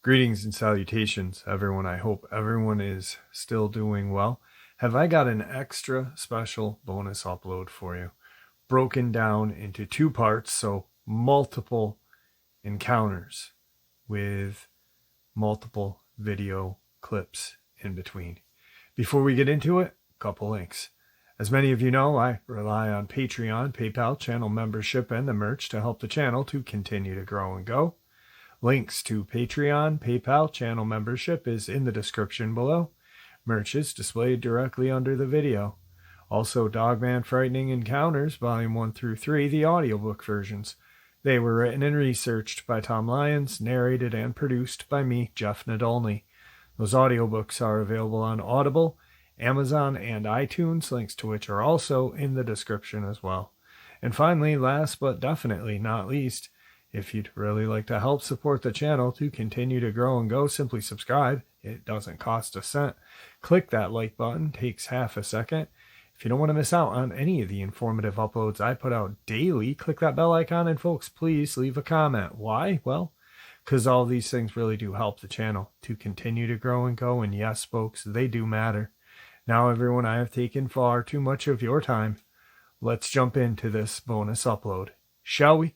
Greetings and salutations, everyone. I hope everyone is still doing well. Have I got an extra special bonus upload for you, broken down into two parts, so multiple encounters with multiple video clips in between. Before we get into it, a couple links. As many of you know, I rely on Patreon, PayPal, channel membership, and the merch to help the channel to continue to grow and go. Links to Patreon, PayPal, channel membership is in the description below. Merch is displayed directly under the video. Also, Dogman Frightening Encounters, Volume 1 through 3, the audiobook versions. They were written and researched by Tom Lyons, narrated and produced by me, Jeff Nadolny. Those audiobooks are available on Audible, Amazon, and iTunes, links to which are also in the description as well. And finally, last but definitely not least, if you'd really like to help support the channel to continue to grow and go, simply subscribe. It doesn't cost a cent. Click that like button, takes half a second. If you don't want to miss out on any of the informative uploads I put out daily, click that bell icon, and folks, please leave a comment. Why? Well, because all these things really do help the channel to continue to grow and go, and yes, folks, they do matter. Now, everyone, I have taken far too much of your time. Let's jump into this bonus upload, shall we?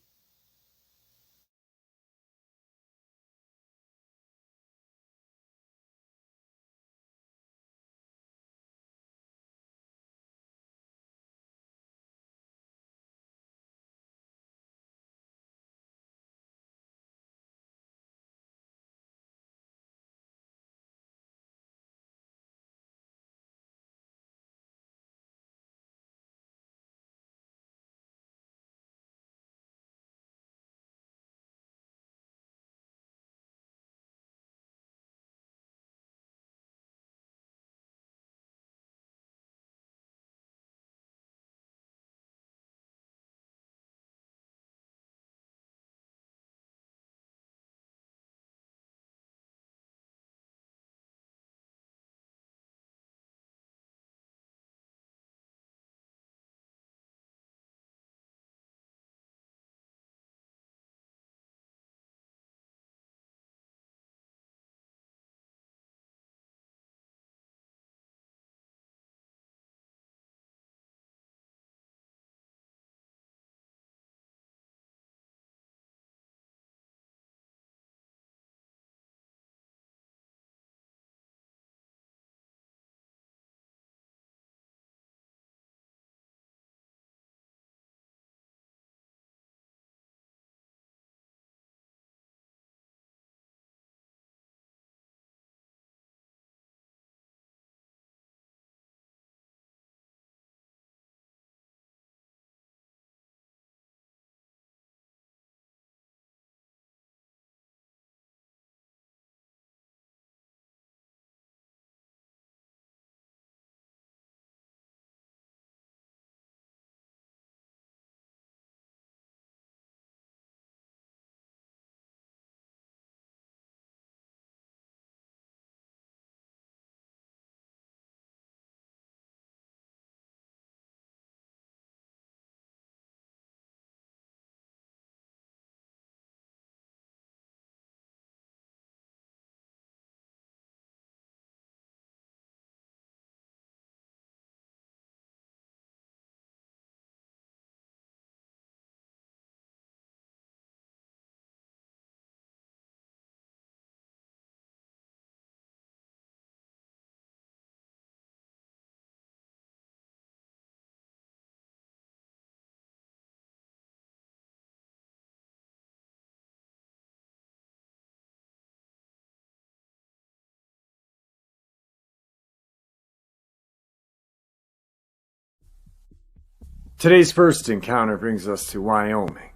Today's first encounter brings us to Wyoming.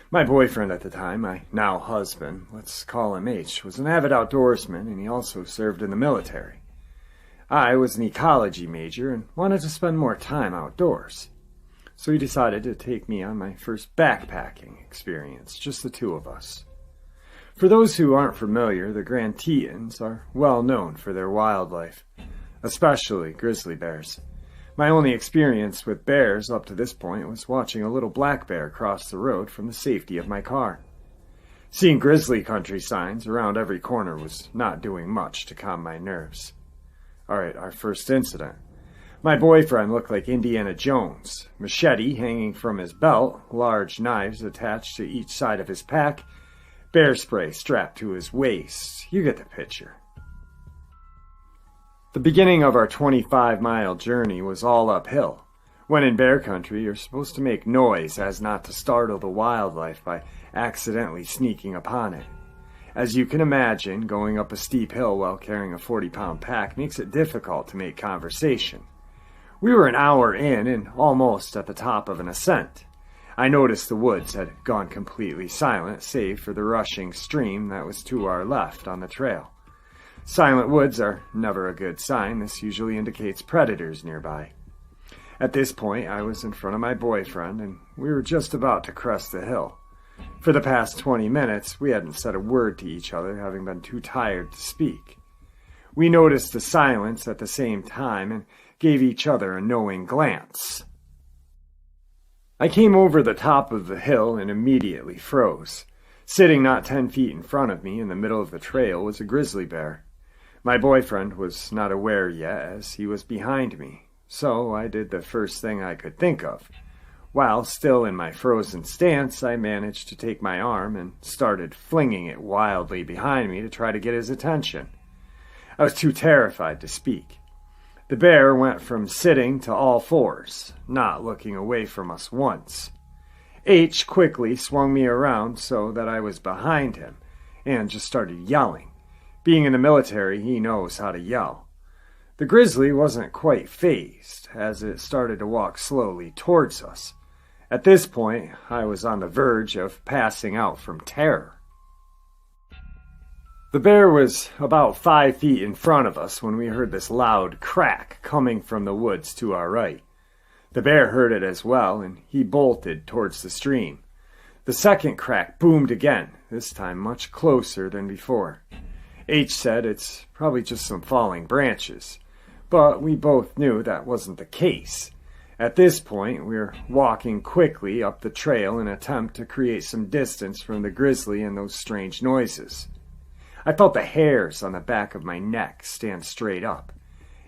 My boyfriend at the time, my now husband, let's call him H, was an avid outdoorsman, and he also served in the military. I was an ecology major and wanted to spend more time outdoors. So he decided to take me on my first backpacking experience, just the two of us. For those who aren't familiar, the Grand Tetons are well known for their wildlife, especially grizzly bears. My only experience with bears up to this point was watching a little black bear cross the road from the safety of my car. Seeing grizzly country signs around every corner was not doing much to calm my nerves. Alright, our first incident. My boyfriend looked like Indiana Jones, machete hanging from his belt, large knives attached to each side of his pack, bear spray strapped to his waist. You get the picture. The beginning of our 25-mile journey was all uphill. When in bear country, you're supposed to make noise as not to startle the wildlife by accidentally sneaking upon it. As you can imagine, going up a steep hill while carrying a 40-pound pack makes it difficult to make conversation. We were an hour in and almost at the top of an ascent. I noticed the woods had gone completely silent, save for the rushing stream that was to our left on the trail. Silent woods are never a good sign. This usually indicates predators nearby. At this point, I was in front of my boyfriend, and we were just about to crest the hill. For the past 20 minutes, we hadn't said a word to each other, having been too tired to speak. We noticed the silence at the same time and gave each other a knowing glance. I came over the top of the hill and immediately froze. Sitting not 10 feet in front of me in the middle of the trail was a grizzly bear. My boyfriend was not aware yet, as he was behind me, so I did the first thing I could think of. While still in my frozen stance, I managed to take my arm and started flinging it wildly behind me to try to get his attention. I was too terrified to speak. The bear went from sitting to all fours, not looking away from us once. H quickly swung me around so that I was behind him and just started yelling. Being in the military, he knows how to yell. The grizzly wasn't quite fazed as it started to walk slowly towards us. At this point, I was on the verge of passing out from terror. The bear was about 5 feet in front of us when we heard this loud crack coming from the woods to our right. The bear heard it as well, and he bolted towards the stream. The second crack boomed again, this time much closer than before. H said it's probably just some falling branches, but we both knew that wasn't the case. At this point, we were walking quickly up the trail in an attempt to create some distance from the grizzly and those strange noises. I felt the hairs on the back of my neck stand straight up,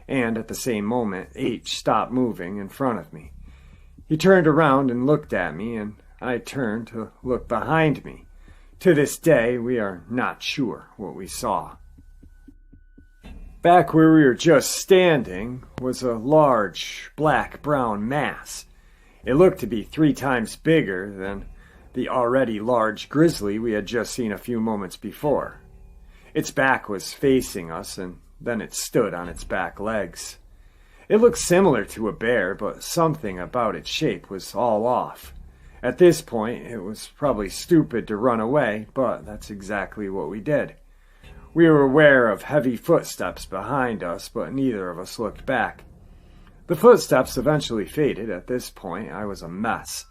and at the same moment, H stopped moving in front of me. He turned around and looked at me, and I turned to look behind me. To this day, we are not sure what we saw. Back where we were just standing was a large black-brown mass. It looked to be 3 times bigger than the already large grizzly we had just seen a few moments before. Its back was facing us, and then it stood on its back legs. It looked similar to a bear, but something about its shape was all off. At this point, it was probably stupid to run away, but that's exactly what we did. We were aware of heavy footsteps behind us, but neither of us looked back. The footsteps eventually faded. At this point, I was a mess.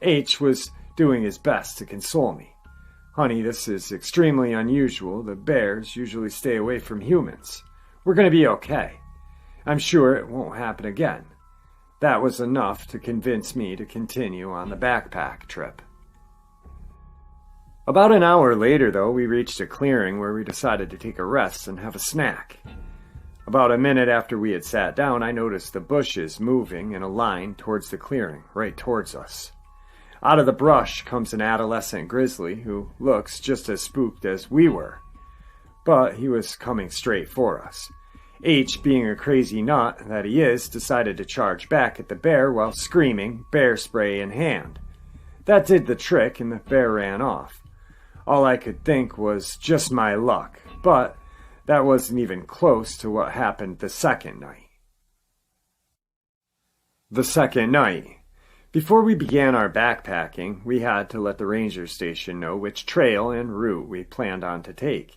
H was doing his best to console me. Honey, this is extremely unusual. The bears usually stay away from humans. We're going to be okay. I'm sure it won't happen again. That was enough to convince me to continue on the backpack trip. About an hour later, though, we reached a clearing where we decided to take a rest and have a snack. About a minute after we had sat down, I noticed the bushes moving in a line towards the clearing, right towards us. Out of the brush comes an adolescent grizzly who looks just as spooked as we were, but he was coming straight for us. H, being a crazy nut that he is, decided to charge back at the bear while screaming, bear spray in hand. That did the trick, and the bear ran off. All I could think was just my luck, but that wasn't even close to what happened the second night. The second night. Before we began our backpacking, we had to let the ranger station know which trail and route we planned on to take.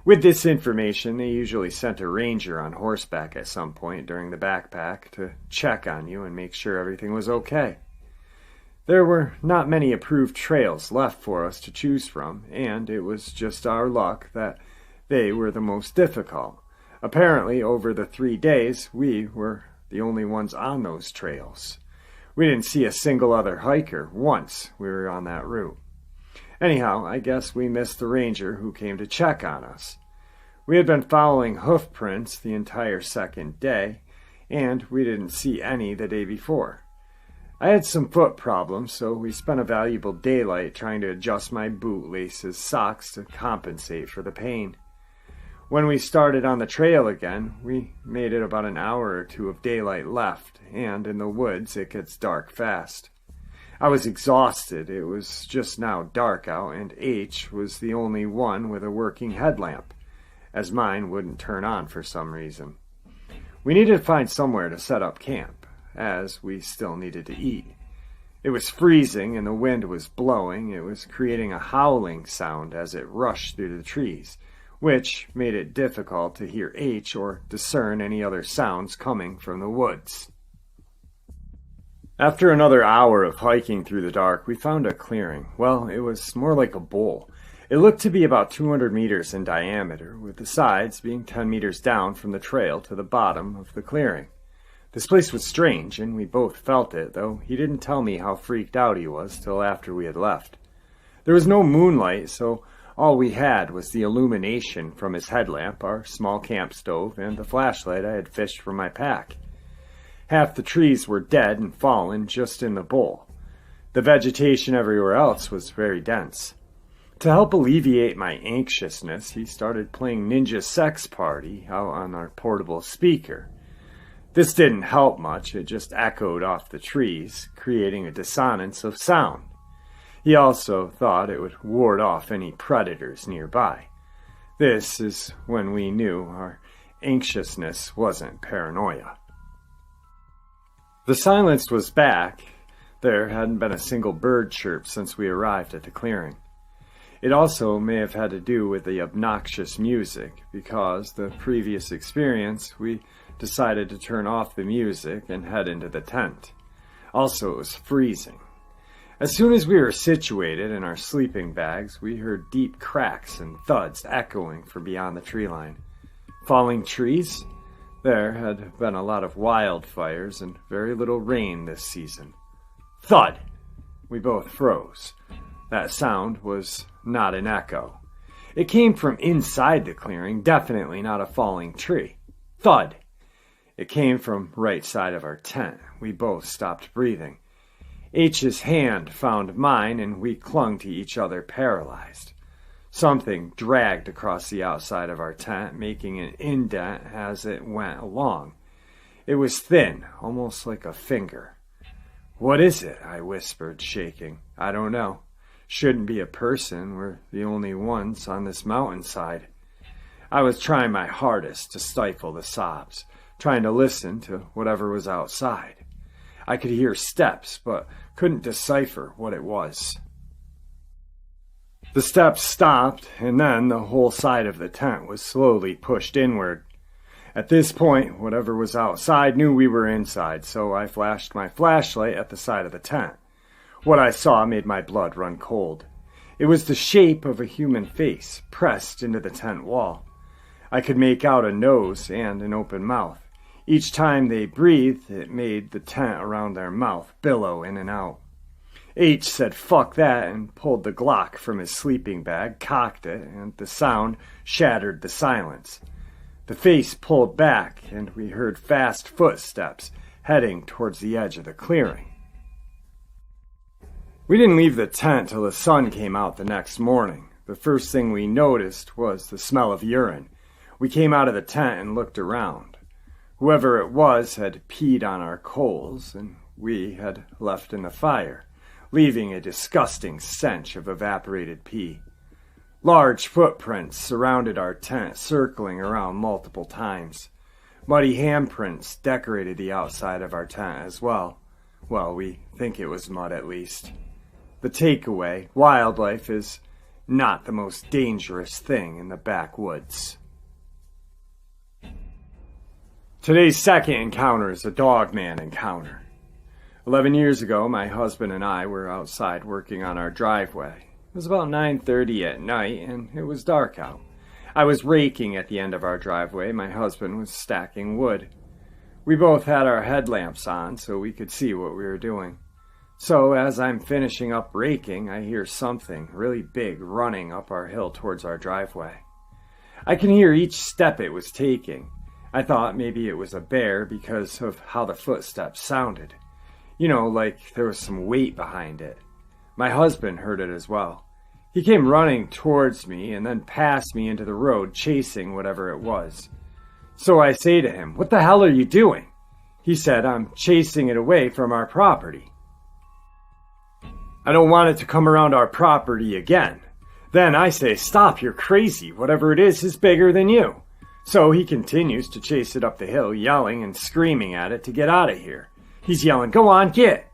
With this information, they usually sent a ranger on horseback at some point during the backpack to check on you and make sure everything was okay. There were not many approved trails left for us to choose from, and it was just our luck that they were the most difficult. Apparently, over the 3 days, we were the only ones on those trails. We didn't see a single other hiker once we were on that route. Anyhow, I guess we missed the ranger who came to check on us. We had been following hoof prints the entire second day, and we didn't see any the day before. I had some foot problems, so we spent a valuable daylight trying to adjust my bootlaces socks to compensate for the pain. When we started on the trail again, we made it about an hour or two of daylight left, and in the woods it gets dark fast. I was exhausted. It was just now dark out, and H was the only one with a working headlamp, as mine wouldn't turn on for some reason. We needed to find somewhere to set up camp, as we still needed to eat. It was freezing and the wind was blowing. It was creating a howling sound as it rushed through the trees, which made it difficult to hear H or discern any other sounds coming from the woods. After another hour of hiking through the dark, we found a clearing. Well, it was more like a bowl. It looked to be about 200 meters in diameter, with the sides being 10 meters down from the trail to the bottom of the clearing. This place was strange, and we both felt it, though he didn't tell me how freaked out he was till after we had left. There was no moonlight, so all we had was the illumination from his headlamp, our small camp stove, and the flashlight I had fished from my pack. Half the trees were dead and fallen just in the bowl. The vegetation everywhere else was very dense. To help alleviate my anxiousness, he started playing Ninja Sex Party out on our portable speaker. This didn't help much, it just echoed off the trees, creating a dissonance of sound. He also thought it would ward off any predators nearby. This is when we knew our anxiousness wasn't paranoia. The silence was back. There hadn't been a single bird chirp since we arrived at the clearing. It also may have had to do with the obnoxious music, because the previous experience we decided to turn off the music and head into the tent. Also, it was freezing. As soon as we were situated in our sleeping bags, we heard deep cracks and thuds echoing from beyond the tree line. Falling trees? There had been a lot of wildfires and very little rain this season. Thud! We both froze. That sound was not an echo. It came from inside the clearing, definitely not a falling tree. Thud! It came from right side of our tent. We both stopped breathing. H's hand found mine, and we clung to each other paralyzed. Something dragged across the outside of our tent, making an indent as it went along. It was thin, almost like a finger. "What is it?" I whispered, shaking. "I don't know. Shouldn't be a person. We're the only ones on this mountainside." I was trying my hardest to stifle the sobs, trying to listen to whatever was outside. I could hear steps, but couldn't decipher what it was. The steps stopped, and then the whole side of the tent was slowly pushed inward. At this point, whatever was outside knew we were inside, so I flashed my flashlight at the side of the tent. What I saw made my blood run cold. It was the shape of a human face pressed into the tent wall. I could make out a nose and an open mouth. Each time they breathed, it made the tent around their mouth billow in and out. H said "fuck that" and pulled the Glock from his sleeping bag, cocked it, and the sound shattered the silence. The face pulled back, and we heard fast footsteps heading towards the edge of the clearing. We didn't leave the tent till the sun came out the next morning. The first thing we noticed was the smell of urine. We came out of the tent and looked around. Whoever it was had peed on our coals, and we had left in the fire, leaving a disgusting stench of evaporated pee. Large footprints surrounded our tent, circling around multiple times. Muddy handprints decorated the outside of our tent as well. Well, we think it was mud at least. The takeaway: wildlife is not the most dangerous thing in the backwoods. Today's second encounter is a Dogman encounter. 11 years ago, my husband and I were outside working on our driveway. It was about 9:30 at night, and it was dark out. I was raking at the end of our driveway. My husband was stacking wood. We both had our headlamps on so we could see what we were doing. So as I'm finishing up raking, I hear something really big running up our hill towards our driveway. I can hear each step it was taking. I thought maybe it was a bear because of how the footsteps sounded. You know, like there was some weight behind it. My husband heard it as well. He came running towards me and then past me into the road, chasing whatever it was. So I say to him, "What the hell are you doing?" He said, "I'm chasing it away from our property. I don't want it to come around our property again." Then I say, "Stop, you're crazy. Whatever it is bigger than you." So he continues to chase it up the hill, yelling and screaming at it to get out of here. He's yelling, "Go on, get!"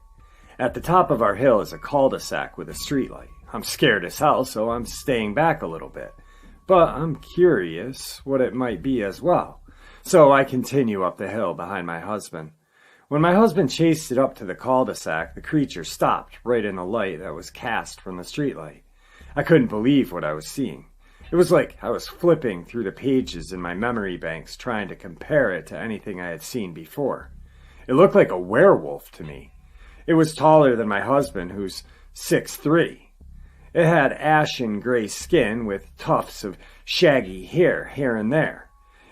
At the top of our hill is a cul-de-sac with a streetlight. I'm scared as hell, so I'm staying back a little bit. But I'm curious what it might be as well. So I continue up the hill behind my husband. When my husband chased it up to the cul-de-sac, the creature stopped right in the light that was cast from the streetlight. I couldn't believe what I was seeing. It was like I was flipping through the pages in my memory banks trying to compare it to anything I had seen before. It looked like a werewolf to me. It was taller than my husband, who's 6'3". It had ashen gray skin with tufts of shaggy hair here and there.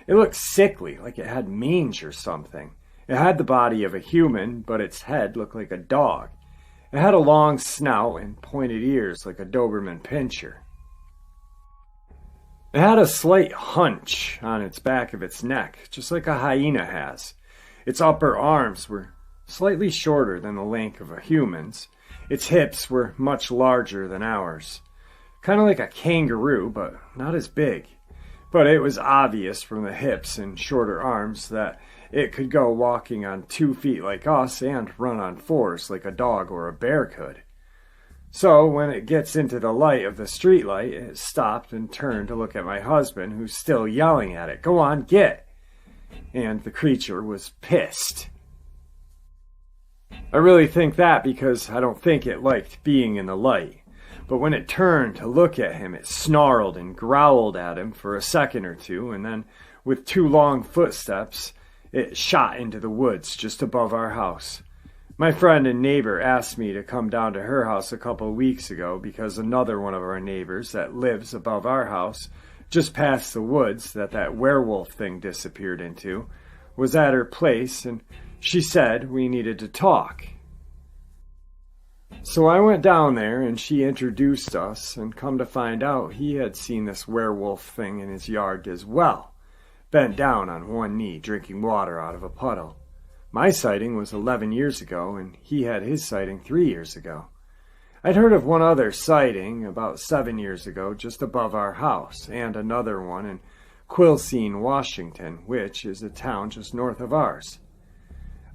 It looked sickly, like it had mange or something. It had the body of a human, but its head looked like a dog. It had a long snout and pointed ears like a Doberman pinscher. It had a slight hunch on its back of its neck, just like a hyena has. Its upper arms were slightly shorter than the length of a human's. Its hips were much larger than ours. Kind of like a kangaroo, but not as big. But it was obvious from the hips and shorter arms that it could go walking on 2 feet like us and run on 4s like a dog or a bear could. So when it gets into the light of the streetlight, it stopped and turned to look at my husband, who's still yelling at it, "Go on, get!" And the creature was pissed. I really think that because I don't think it liked being in the light. But when it turned to look at him, it snarled and growled at him for a second or two, and then, with 2 long footsteps, it shot into the woods just above our house. My friend and neighbor asked me to come down to her house a couple of weeks ago because another one of our neighbors that lives above our house, just past the woods that werewolf thing disappeared into, was at her place, and she said we needed to talk. So I went down there and she introduced us, and come to find out he had seen this werewolf thing in his yard as well, bent down on one knee drinking water out of a puddle. My sighting was 11 years ago and he had his sighting 3 years ago. I'd heard of one other sighting about 7 years ago just above our house, and another one in Quilcene, Washington, which is a town just north of ours.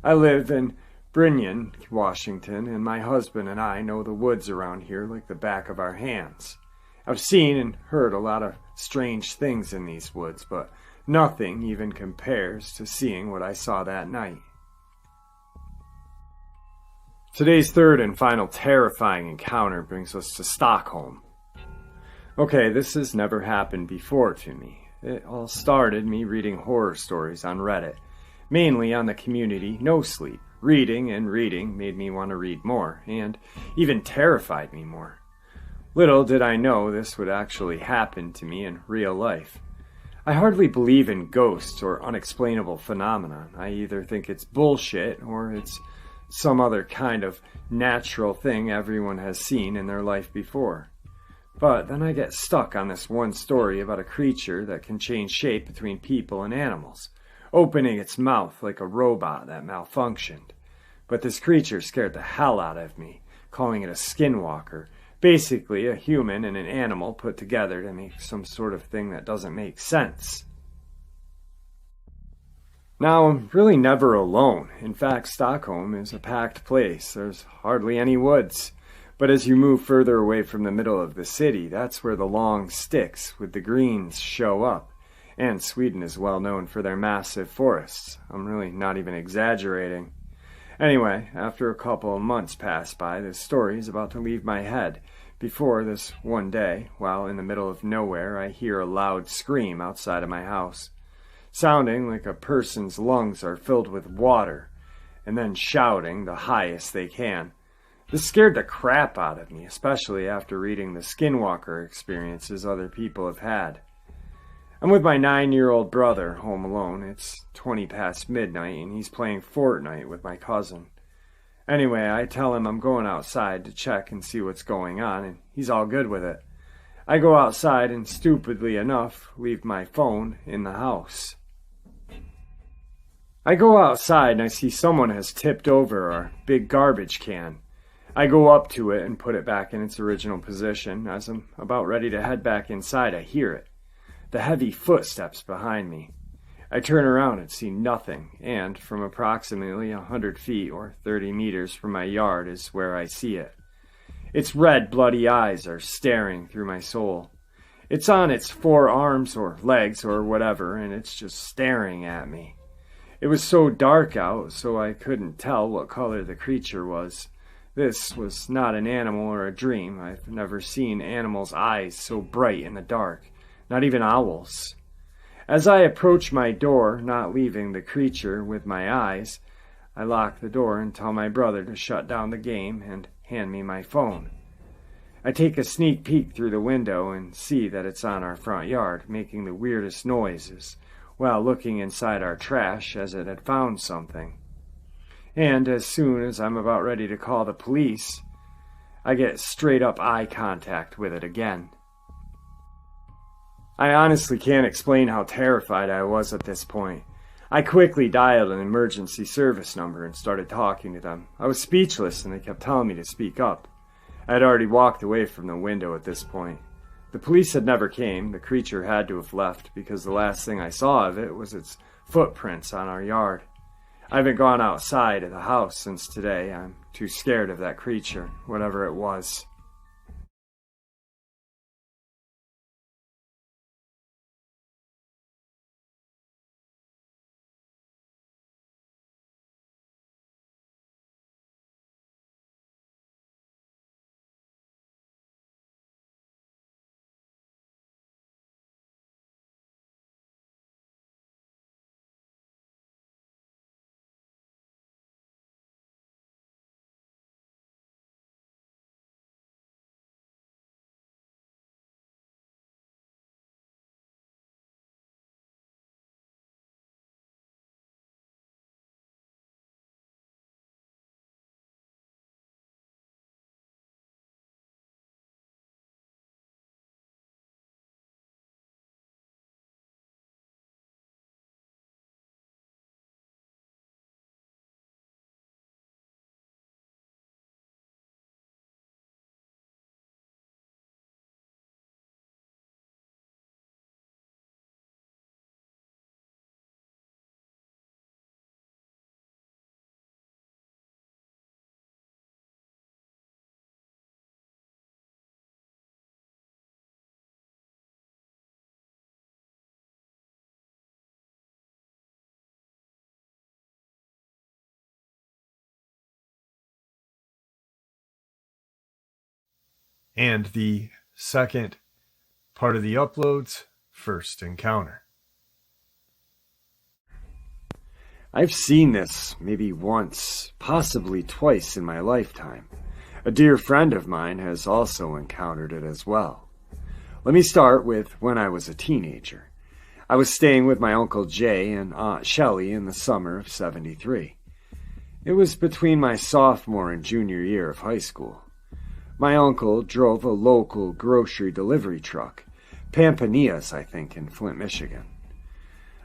I live in Brinion, Washington, and my husband and I know the woods around here like the back of our hands. I've seen and heard a lot of strange things in these woods, but nothing even compares to seeing what I saw that night. Today's third and final terrifying encounter brings us to Stockholm. Okay, this has never happened before to me. It all started me reading horror stories on Reddit, mainly on the community No Sleep. Reading and reading made me want to read more, and even terrified me more. Little did I know this would actually happen to me in real life. I hardly believe in ghosts or unexplainable phenomena. I either think it's bullshit or it's some other kind of natural thing everyone has seen in their life before. But then I get stuck on this one story about a creature that can change shape between people and animals, opening its mouth like a robot that malfunctioned. But this creature scared the hell out of me, calling it a Skinwalker, basically a human and an animal put together to make some sort of thing that doesn't make sense. Now, I'm really never alone. In fact, Stockholm is a packed place. There's hardly any woods. But as you move further away from the middle of the city, that's where the long sticks with the greens show up. And Sweden is well known for their massive forests. I'm really not even exaggerating. Anyway, after a couple of months pass by, this story is about to leave my head. Before this one day, while in the middle of nowhere, I hear a loud scream outside of my house. sounding like a person's lungs are filled with water, and then shouting the highest they can. This scared the crap out of me, especially after reading the Skinwalker experiences other people have had. I'm with my 9-year-old brother home alone. It's 20 past midnight, and he's playing Fortnite with my cousin. Anyway, I tell him I'm going outside to check and see what's going on, and he's all good with it. I go outside and, stupidly enough, leave my phone in the house. I go outside and I see someone has tipped over our big garbage can. I go up to it and put it back in its original position. As I'm about ready to head back inside, I hear it. The heavy footsteps behind me. I turn around and see nothing, and from approximately 100 feet or 30 meters from my yard is where I see it. Its red, bloody eyes are staring through my soul. It's on its 4 arms or legs or whatever, and it's just staring at me. It was so dark out, so I couldn't tell what color the creature was. This was not an animal or a dream. I've never seen animals' eyes so bright in the dark, not even owls. As I approach my door, not leaving the creature with my eyes, I lock the door and tell my brother to shut down the game and hand me my phone. I take a sneak peek through the window and see that it's on our front yard, making the weirdest noises, while looking inside our trash as it had found something. And as soon as I'm about ready to call the police, I get straight up eye contact with it again. I honestly can't explain how terrified I was at this point. I quickly dialed an emergency service number and started talking to them. I was speechless and they kept telling me to speak up. I had already walked away from the window at this point. The police had never came. The creature had to have left because the last thing I saw of it was its footprints on our yard. I haven't gone outside of the house since today. I'm too scared of that creature, whatever it was. And the second part of the upload's first encounter. I've seen this maybe once, possibly twice in my lifetime. A dear friend of mine has also encountered it as well. Let me start with when I was a teenager. I was staying with my Uncle Jay and Aunt Shelley in the summer of '73. It was between my sophomore and junior year of high school. My uncle drove a local grocery delivery truck, Pampanias, I think, in Flint, Michigan.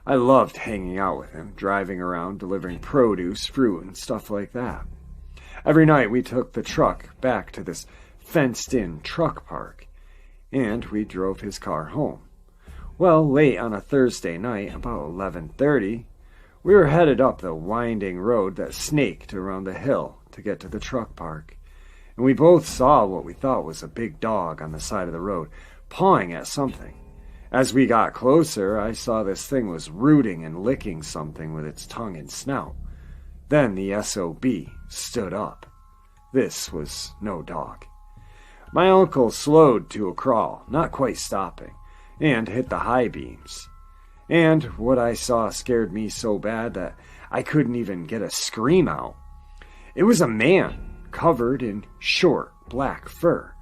I loved hanging out with him, driving around, delivering produce, fruit, and stuff like that. Every night we took the truck back to this fenced-in truck park, and we drove his car home. Well, late on a Thursday night, about 11:30, we were headed up the winding road that snaked around the hill to get to the truck park. And we both saw what we thought was a big dog on the side of the road, pawing at something. As we got closer, I saw this thing was rooting and licking something with its tongue and snout. Then the SOB stood up. This was no dog. My uncle slowed to a crawl, not quite stopping, and hit the high beams. And what I saw scared me so bad that I couldn't even get a scream out. It was a man covered in short black fur,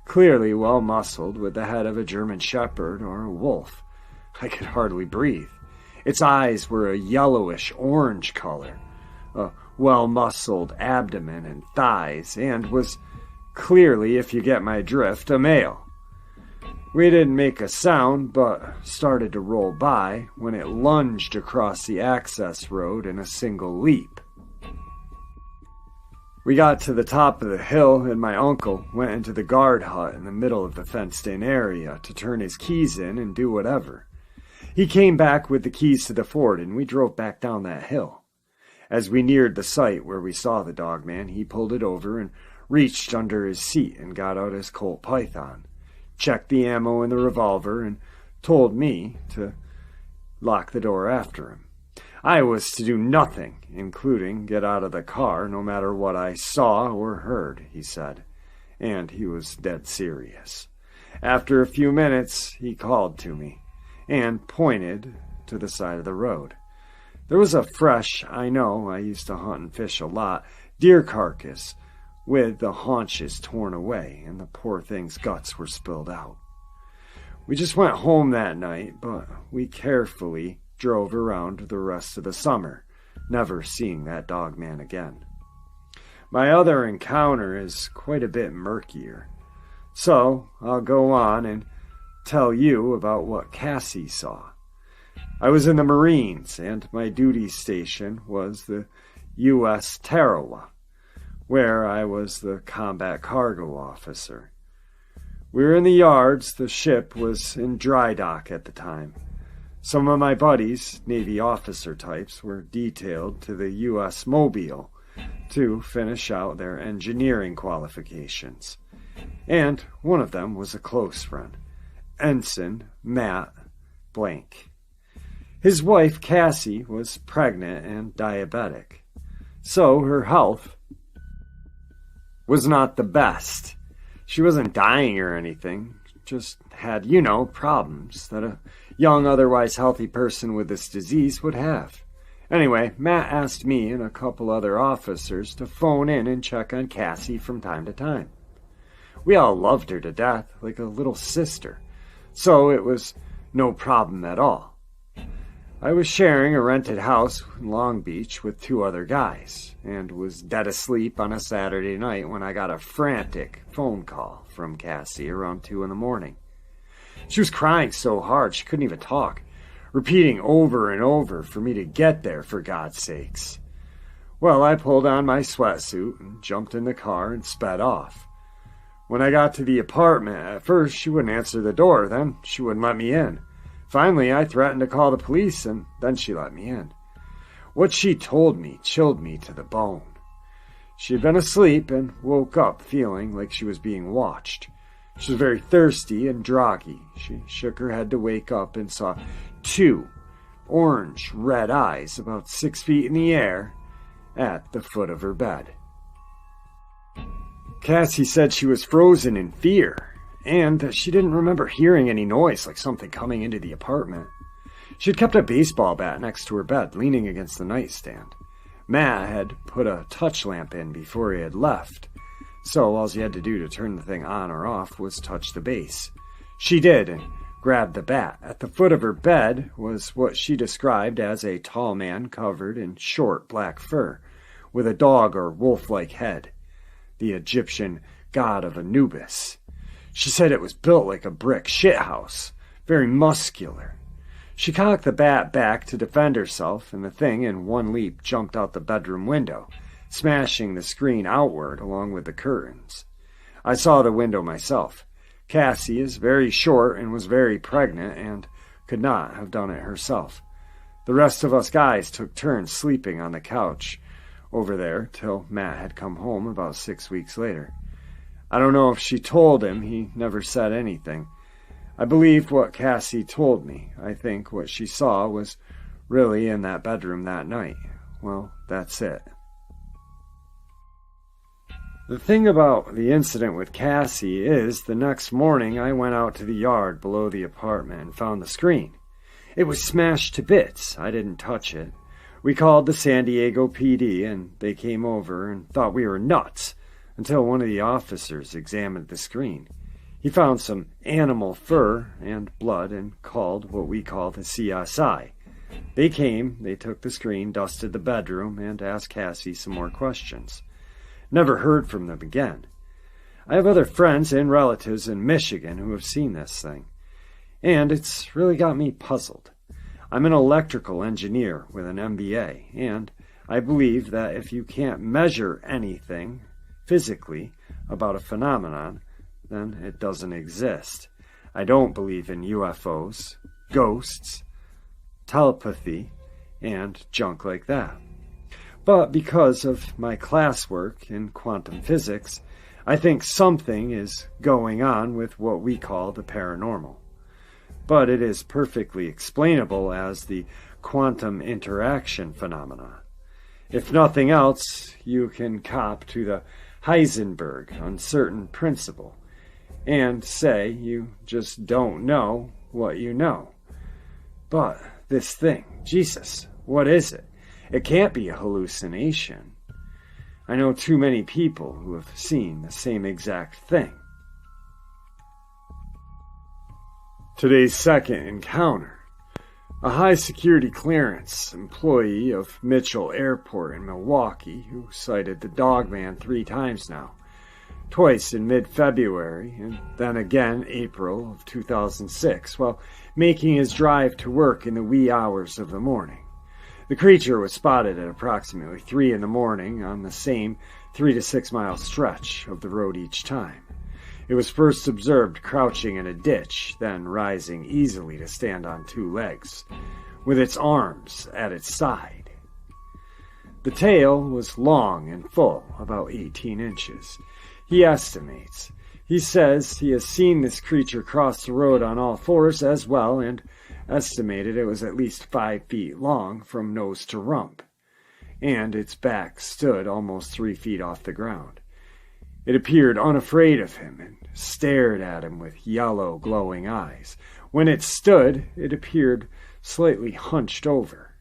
clearly well-muscled, with the head of a German shepherd or a wolf. I could hardly breathe. Its eyes were a yellowish-orange color, a well-muscled abdomen and thighs, and was clearly, if you get my drift, a male. We didn't make a sound, but started to roll by when it lunged across the access road in a single leap. We got to the top of the hill, and my uncle went into the guard hut in the middle of the fenced-in area to turn his keys in and do whatever. He came back with the keys to the Ford, and we drove back down that hill. As we neared the site where we saw the Dogman, he pulled it over and reached under his seat and got out his Colt Python, checked the ammo in the revolver, and told me to lock the door after him. I was to do nothing, including get out of the car, no matter what I saw or heard, he said, and he was dead serious. After a few minutes, he called to me and pointed to the side of the road. There was a fresh, I used to hunt and fish a lot, deer carcass with the haunches torn away, and the poor thing's guts were spilled out. We just went home that night, but we carefully drove around the rest of the summer, never seeing that Dogman again. My other encounter is quite a bit murkier, so I'll go on and tell you about what Cassie saw. I was in the Marines, and my duty station was the U.S. Tarawa, where I was the combat cargo officer. We were in the yards. The ship was in dry dock at the time. Some of my buddies, Navy officer types, were detailed to the U.S. Mobile to finish out their engineering qualifications. And one of them was a close friend, Ensign Matt Blank. His wife, Cassie, was pregnant and diabetic, so her health was not the best. She wasn't dying or anything, just had, problems that a young, otherwise healthy person with this disease would have. Anyway, Matt asked me and a couple other officers to phone in and check on Cassie from time to time. We all loved her to death, like a little sister, so it was no problem at all. I was sharing a rented house in Long Beach with two other guys, and was dead asleep on a Saturday night when I got a frantic phone call from Cassie around 2 a.m. She was crying so hard she couldn't even talk, repeating over and over for me to get there, for God's sakes. Well, I pulled on my sweatsuit and jumped in the car and sped off. When I got to the apartment, at first she wouldn't answer the door, then she wouldn't let me in. Finally, I threatened to call the police, and then she let me in. What she told me chilled me to the bone. She had been asleep and woke up feeling like she was being watched. She was very thirsty and groggy. She shook her head to wake up and saw 2 orange-red eyes about 6 feet in the air at the foot of her bed. Cassie said she was frozen in fear, and that she didn't remember hearing any noise like something coming into the apartment. She had kept a baseball bat next to her bed, leaning against the nightstand. Matt had put a touch lamp in before he had left, so all she had to do to turn the thing on or off was touch the base. She did, and grabbed the bat. At the foot of her bed was what she described as a tall man covered in short black fur, with a dog or wolf-like head, the Egyptian god of Anubis. She said it was built like a brick shithouse, very muscular. She cocked the bat back to defend herself, and the thing in one leap jumped out the bedroom window, smashing the screen outward along with the curtains. I saw the window myself. Cassie is very short and was very pregnant and could not have done it herself. The rest of us guys took turns sleeping on the couch over there till Matt had come home about 6 weeks later. I don't know if she told him. He never said anything. I believed what Cassie told me. I think what she saw was really in that bedroom that night. Well, that's it. The thing about the incident with Cassie is the next morning I went out to the yard below the apartment and found the screen. It was smashed to bits. I didn't touch it. We called the San Diego PD, and they came over and thought we were nuts until one of the officers examined the screen. He found some animal fur and blood and called what we call the CSI. They came, they took the screen, dusted the bedroom, and asked Cassie some more questions. Never heard from them again. I have other friends and relatives in Michigan who have seen this thing, and it's really got me puzzled. I'm an electrical engineer with an MBA, and I believe that if you can't measure anything physically about a phenomenon, then it doesn't exist. I don't believe in UFOs, ghosts, telepathy, and junk like that. But because of my classwork in quantum physics, I think something is going on with what we call the paranormal. But it is perfectly explainable as the quantum interaction phenomena. If nothing else, you can cop to the Heisenberg uncertain principle and say you just don't know what you know. But this thing, Jesus, what is it? It can't be a hallucination. I know too many people who have seen the same exact thing. Today's second encounter. A high-security clearance employee of Mitchell Airport in Milwaukee who sighted the Dogman 3 times now. Twice in mid-February, and then again April of 2006, while making his drive to work in the wee hours of the morning. The creature was spotted at approximately 3 in the morning on the same 3 to 6 mile stretch of the road each time. It was first observed crouching in a ditch, then rising easily to stand on 2 legs, with its arms at its side. The tail was long and full, about 18 inches. He estimates. He says he has seen this creature cross the road on all 4s as well, and estimated it was at least 5 feet long from nose to rump, and its back stood almost 3 feet off the ground. It appeared unafraid of him and stared at him with yellow, glowing eyes. When it stood, it appeared slightly hunched over.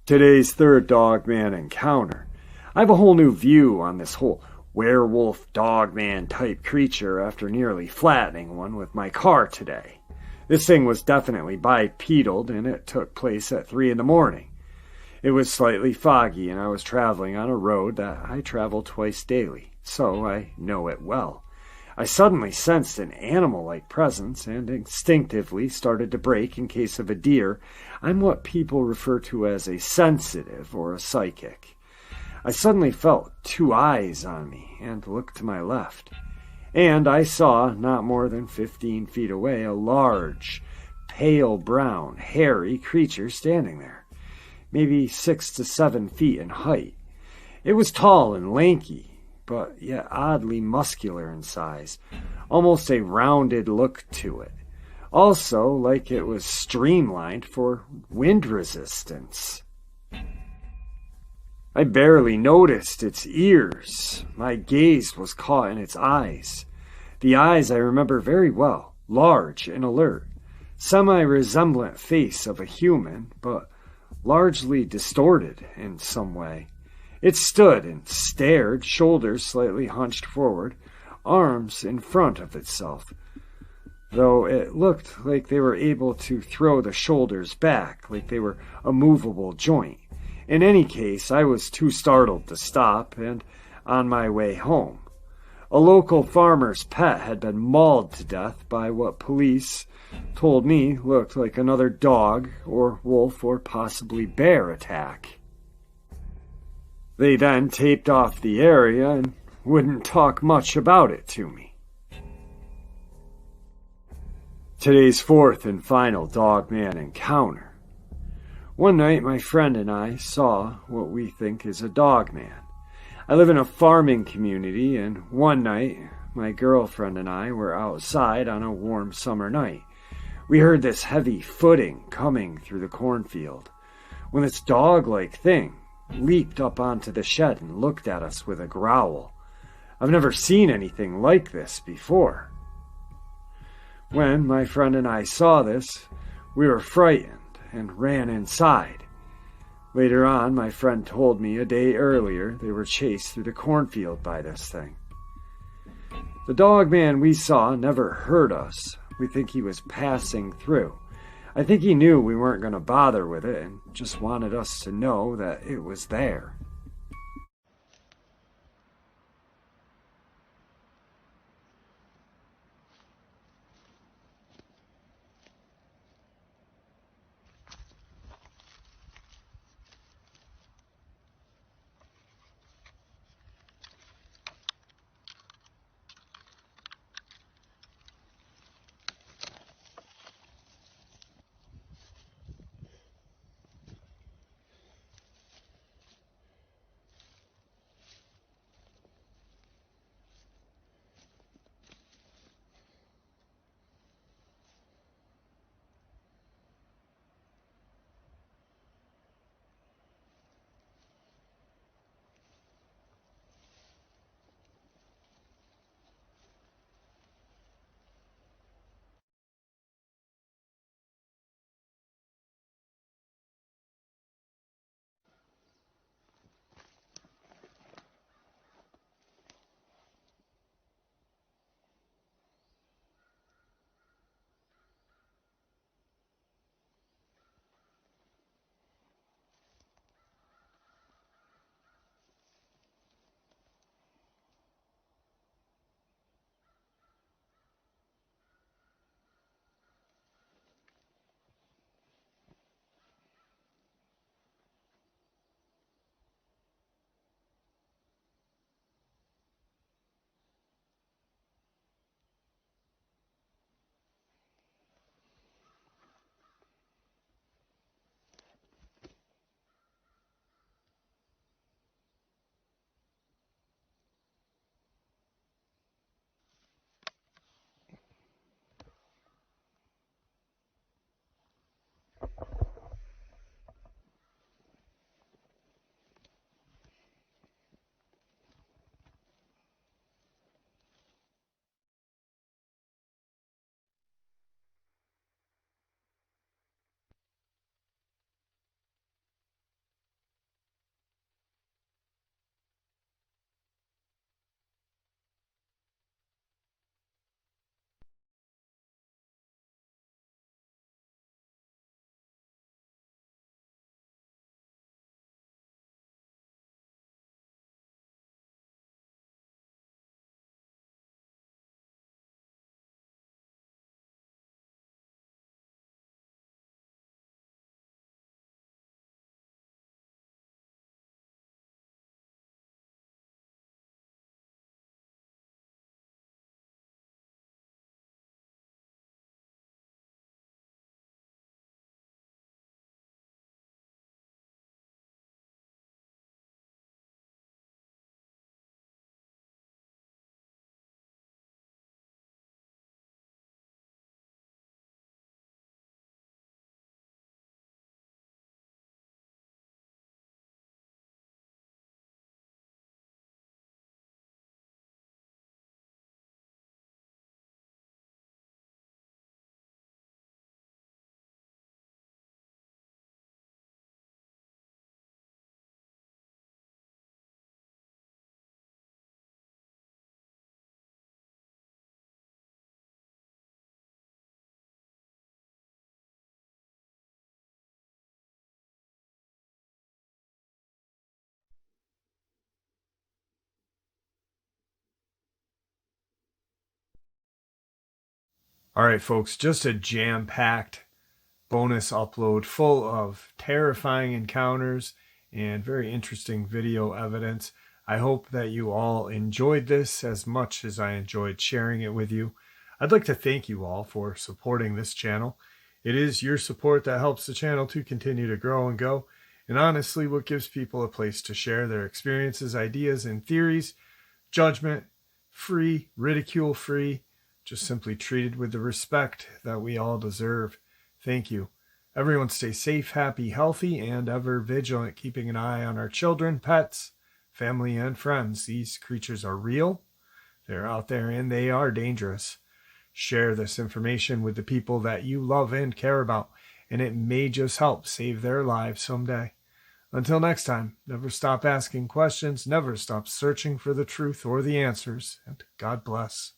Today's third Dogman encounter. I have a whole new view on this whole werewolf Dogman type creature after nearly flattening one with my car today. This thing was definitely bipedal, and it took place at 3 in the morning. It was slightly foggy, and I was traveling on a road that I travel twice daily, so I know it well. I suddenly sensed an animal-like presence and instinctively started to brake in case of a deer. I'm what people refer to as a sensitive or a psychic. I suddenly felt 2 eyes on me and looked to my left, and I saw, not more than 15 feet away, a large, pale brown, hairy creature standing there, maybe 6 to 7 feet in height. It was tall and lanky, but yet oddly muscular in size, almost a rounded look to it, also like it was streamlined for wind resistance. I barely noticed its ears. My gaze was caught in its eyes. The eyes I remember very well, large and alert, semi-resemblant face of a human, but largely distorted in some way. It stood and stared, shoulders slightly hunched forward, arms in front of itself, though it looked like they were able to throw the shoulders back, like they were a movable joint. In any case, I was too startled to stop, and on my way home. A local farmer's pet had been mauled to death by what police told me looked like another dog or wolf or possibly bear attack. They then taped off the area and wouldn't talk much about it to me. Today's fourth and final Dogman encounter. One night, my friend and I saw what we think is a Dogman. I live in a farming community, and one night, my girlfriend and I were outside on a warm summer night. We heard this heavy footing coming through the cornfield, when this dog-like thing leaped up onto the shed and looked at us with a growl. I've never seen anything like this before. When my friend and I saw this, we were frightened and ran inside. Later on, my friend told me a day earlier they were chased through the cornfield by this thing. The dogman we saw never hurt us. We think he was passing through. I think he knew we weren't going to bother with it and just wanted us to know that it was there. All right, folks, just a jam-packed bonus upload full of terrifying encounters and very interesting video evidence. I hope that you all enjoyed this as much as I enjoyed sharing it with you. I'd like to thank you all for supporting this channel. It is your support that helps the channel to continue to grow and go, and honestly what gives people a place to share their experiences, ideas, and theories, judgment-free, ridicule-free, just simply treated with the respect that we all deserve. Thank you. Everyone stay safe, happy, healthy, and ever vigilant, keeping an eye on our children, pets, family, and friends. These creatures are real. They're out there and they are dangerous. Share this information with the people that you love and care about, and it may just help save their lives someday. Until next time, never stop asking questions, never stop searching for the truth or the answers, and God bless.